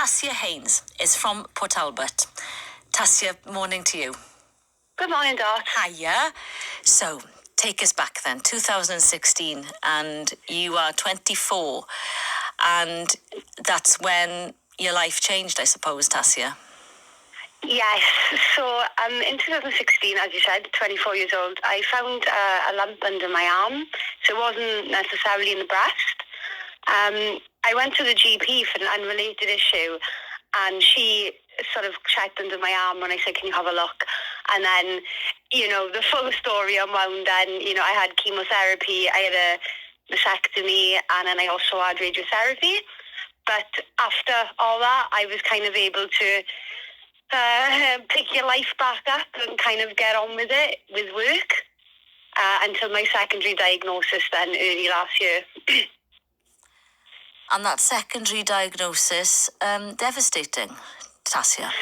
Tassia Haines is from Port Talbot. Tassia, morning to you. Good morning, Dot. Hiya. So, take us back then, 2016, and you are 24, and that's when your life changed, I suppose, Tassia. Yes, so in 2016, as you said, 24 years old, I found a lump under my arm, so it wasn't necessarily in the breast. I went to the GP for an unrelated issue, and she sort of checked under my arm when I said, can you have a look? And then, the full story unwound then, I had chemotherapy, I had a mastectomy, and then I also had radiotherapy. But after all that, I was kind of able to pick your life back up and kind of get on with it, with work, until my secondary diagnosis then early last year. And that secondary diagnosis, devastating, Tassia.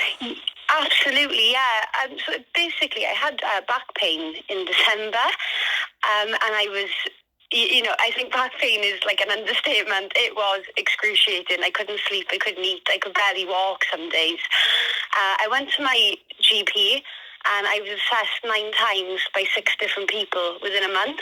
Absolutely, yeah. So basically, I had back pain in December, and I was, I think back pain is like an understatement. It was excruciating. I couldn't sleep, I couldn't eat, I could barely walk some days. I went to my GP, and I was assessed 9 times by 6 different people within a month.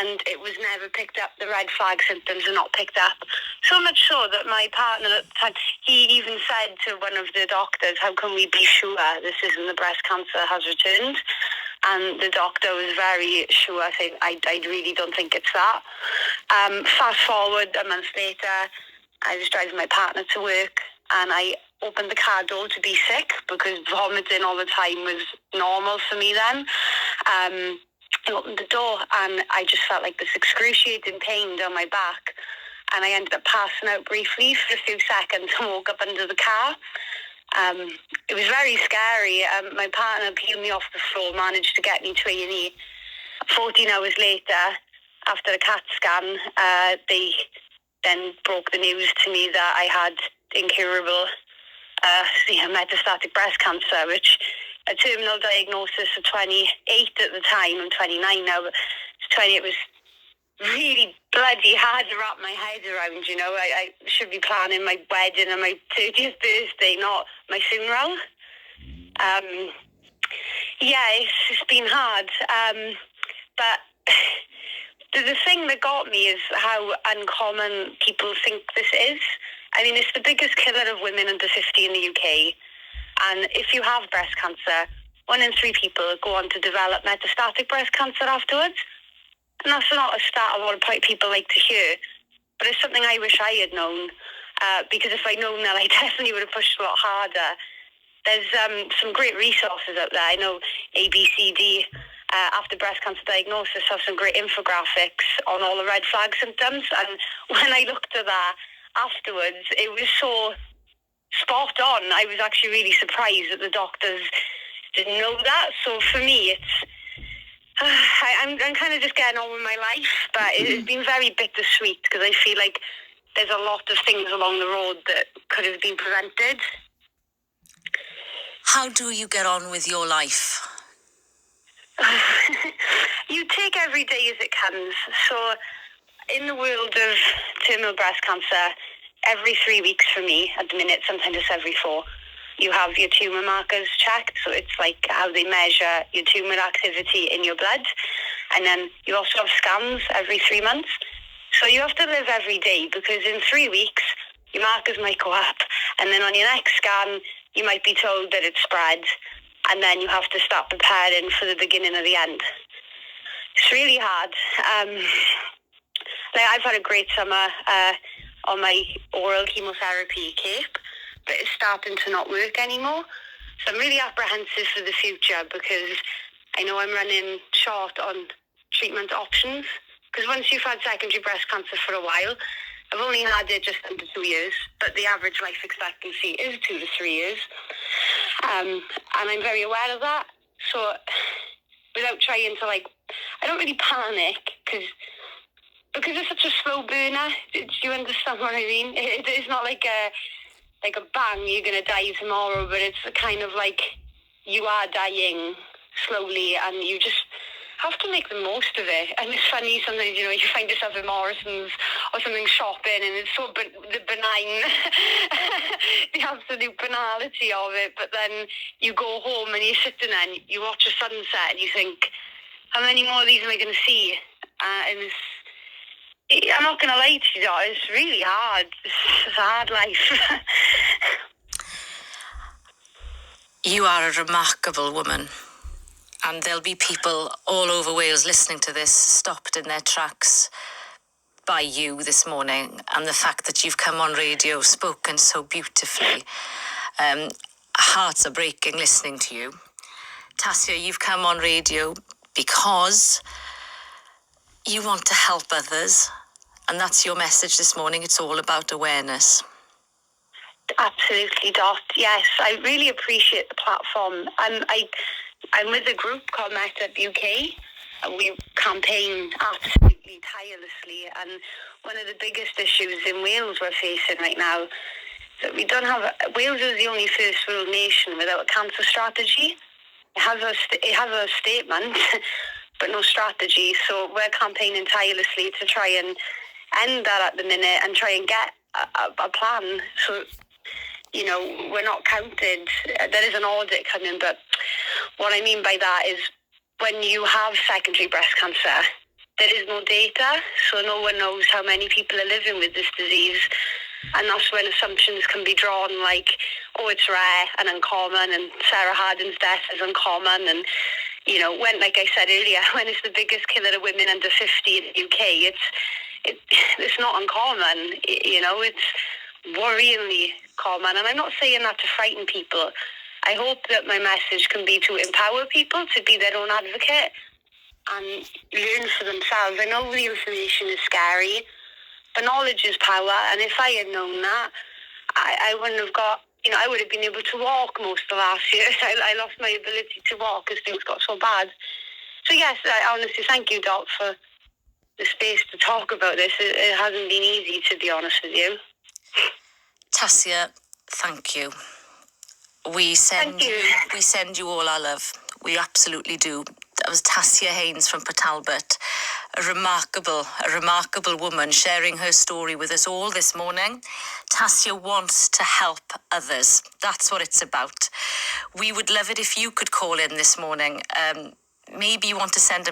And it was never picked up. The red flag symptoms were not picked up. So much so that my partner at the time, he even said to one of the doctors, how can we be sure this isn't the breast cancer has returned? And the doctor was very sure, saying, I really don't think it's that. Fast forward a month later, I was driving my partner to work, and I opened the car door to be sick because vomiting all the time was normal for me then. I opened the door, and I just felt like this excruciating pain down my back, and I ended up passing out briefly for a few seconds and woke up under the car. It was very scary. My partner peeled me off the floor, managed to get me to A&E. 14 hours later, after a CAT scan, they then broke the news to me that I had incurable metastatic breast cancer, which a terminal diagnosis of 28 at the time. I'm 29 now, but 28 was really bloody hard to wrap my head around, I should be planning my wedding and my 30th birthday, not my funeral. It's been hard. But the thing that got me is how uncommon people think this is. I mean, it's the biggest killer of women under 50 in the UK. And if you have breast cancer, 1 in 3 people go on to develop metastatic breast cancer afterwards. And that's not a stat a lot of people like to hear. But it's something I wish I had known. Because if I'd known that, I definitely would have pushed a lot harder. There's some great resources out there. I know ABCD, after breast cancer diagnosis, have some great infographics on all the red flag symptoms. And when I looked at that afterwards, it was so spot on. I was actually really surprised that the doctors didn't know that. So for me, I'm kind of just getting on with my life, but it's been very bittersweet because I feel like there's a lot of things along the road that could have been prevented. How do you get on with your life? You take every day as it comes. So in the world of terminal breast cancer, every 3 weeks for me, at the minute, sometimes it's every 4, you have your tumour markers checked. So it's like how they measure your tumour activity in your blood. And then you also have scans every 3 months. So you have to live every day because in 3 weeks, your markers might go up. And then on your next scan, you might be told that it's spread. And then you have to start preparing for the beginning of the end. It's really hard. I've had a great summer on my oral chemotherapy cape, but it's starting to not work anymore. So I'm really apprehensive for the future because I know I'm running short on treatment options. Because once you've had secondary breast cancer for a while, I've only had it just under 2 years, but the average life expectancy is 2 to 3 years. And I'm very aware of that. So without trying to I don't really panic because it's such a slow burner. Do you understand what I mean? It's not like a bang, you're going to die tomorrow, but it's kind of like you are dying slowly and you just have to make the most of it. And it's funny, sometimes, you find yourself in Morrison's or something shopping and it's so benign absolute banality of it, but then you go home and you're sitting there and you watch a sunset and you think, how many more of these am I going to see? And I'm not going to lie to you, it's really hard. It's a hard life. You are a remarkable woman. And there'll be people all over Wales listening to this, stopped in their tracks by you this morning, and the fact that you've come on radio, spoken so beautifully. Hearts are breaking listening to you. Tassia, you've come on radio because you want to help others, and that's your message this morning. It's all about awareness. Absolutely, Dot. Yes, I really appreciate the platform. I'm with a group called MetUpUK, and we campaign absolutely tirelessly. And one of the biggest issues in Wales we're facing right now is that we don't have. Wales is the only first world nation without a cancer strategy. It has a statement, but no strategy. So we're campaigning tirelessly to try and end that at the minute and try and get a plan. So, you know, we're not counted. There is an audit coming, but what I mean by that is when you have secondary breast cancer, there is no data, so no one knows how many people are living with this disease. And that's when assumptions can be drawn like, oh, it's rare and uncommon, and Sarah Hardin's death is uncommon. And, you know, when, like I said earlier, when it's the biggest killer of women under 50 in the UK, it's not uncommon. You know, it's worryingly common. And I'm not saying that to frighten people. I hope that my message can be to empower people to be their own advocate and learn for themselves. I know the information is scary, but knowledge is power. And if I had known that, I wouldn't have got, you know, I would have been able to walk most of last year. I lost my ability to walk as things got so bad. So yes, I honestly thank you, Dot, for the space to talk about this. It hasn't been easy, to be honest with you. Tassia, thank you. We send you all our love. We absolutely do. That was Tassia Haines from Port Talbot, a remarkable woman sharing her story with us all this morning. Tassia wants to help others. That's what it's about. We would love it if you could call in this morning. Maybe you want to send a